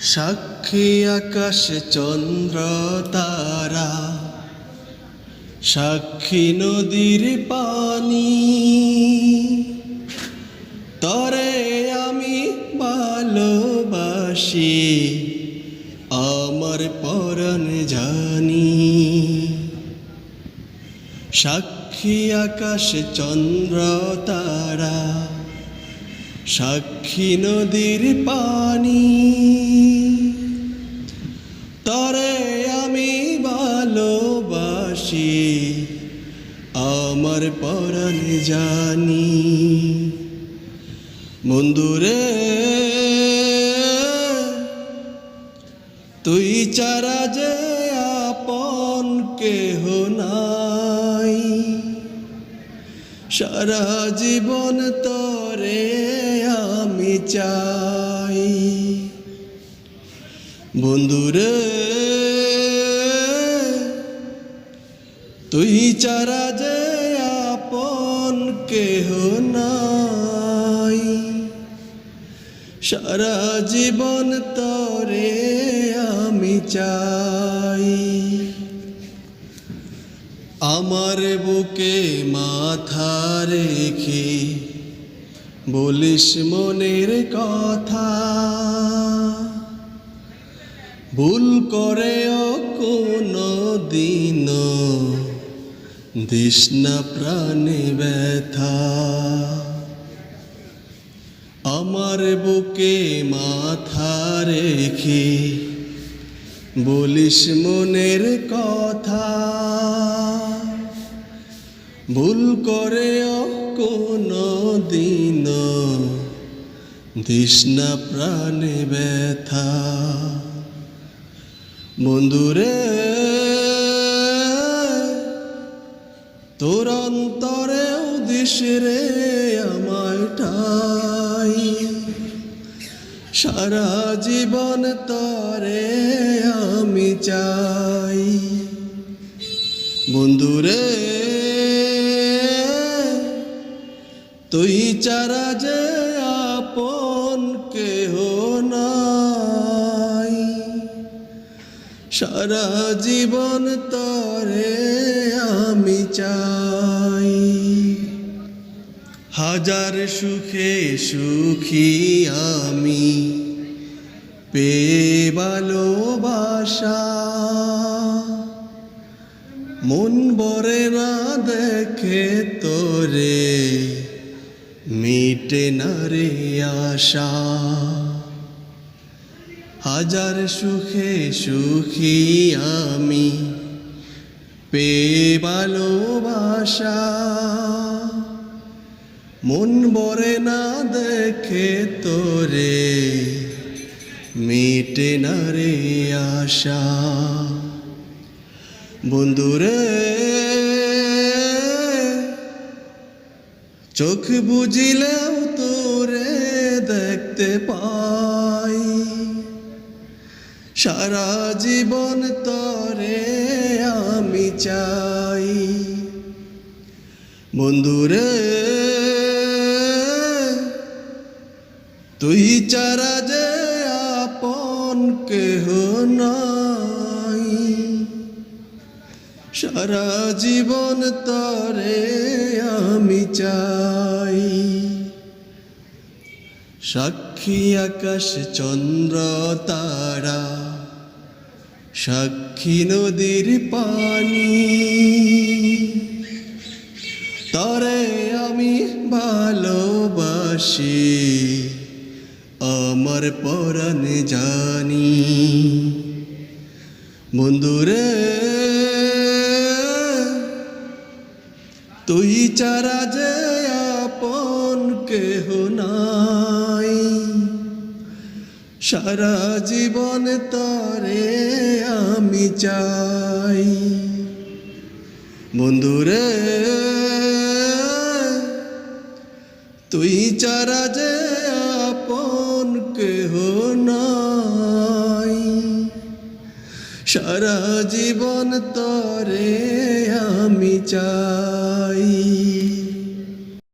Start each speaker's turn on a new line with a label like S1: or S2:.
S1: সাক্ষী আকাশ চন্দ্র তারা, সাক্ষী নদীর পানি। তরে আমি ভালোবাসি, আমার পরাণ জানি। সাক্ষী আকাশ চন্দ্র তারা, সাক্ষী নদীর পানি। তরে আমি ভালোবাসি, আমার পরাণ জানি। বন্ধুরে তুই ছাড়া যে আপন কেহ নাই, সারা জীবন তরে আমি চাই। বন্ধুরে তুই ছাড়া যে আপন কেহ নাই, সারা জীবন তরে আমি চাই। আমার বুকে মাথা রেখে বলিস মনের কথা, ভুল করেও কোনো দিনও দিস না প্রাণে ব্যথা। আমার বুকে মাথা রেখে বলিস মনের কথা, ভুল করেও কোনো দিনও দিস না প্রাণে ব্যথা। বন্ধুরে তোর অন্তরেও দিস রে আমায় ঠাই, সারা জীবন তরে আমি চাই। বন্ধুরে তুই ছাড়া যে আপন কেহ নাই, সারা জীবন তরে আমি চাই। হাজার সুখে সুখী আমি পেয়ে ভালোবাসা, মন ভরে না দেখে তোরে মিটে না রে আশা। হাজার সুখে সুখী আমি পেয়ে ভালোবাসা, মন ভরে না দেখে তোরে মিটে না রে আশা। বন্ধুরে চোখ বুঝিলেও তোরে দেখতে পাই, সারা জীবন তরে আমি চাই। বন্ধুরে তুই ছাড়া যে আপন কেহ নাই, সারা জীবন তরে আমি চাই। সাক্ষী আকাশ চন্দ্র তারা, সাক্ষী নদীর পানি। তরে আমি ভালোবাসি, আমার পরাণ জানি। বন্ধুরে তুই ছাড়া যে আপন কেহ নাই, সারা জীবন তরে আমি চাই। বন্ধুরে তুই ছাড়া যে আপন কেহ নাই, সারা জীবন তরে আমি চাই।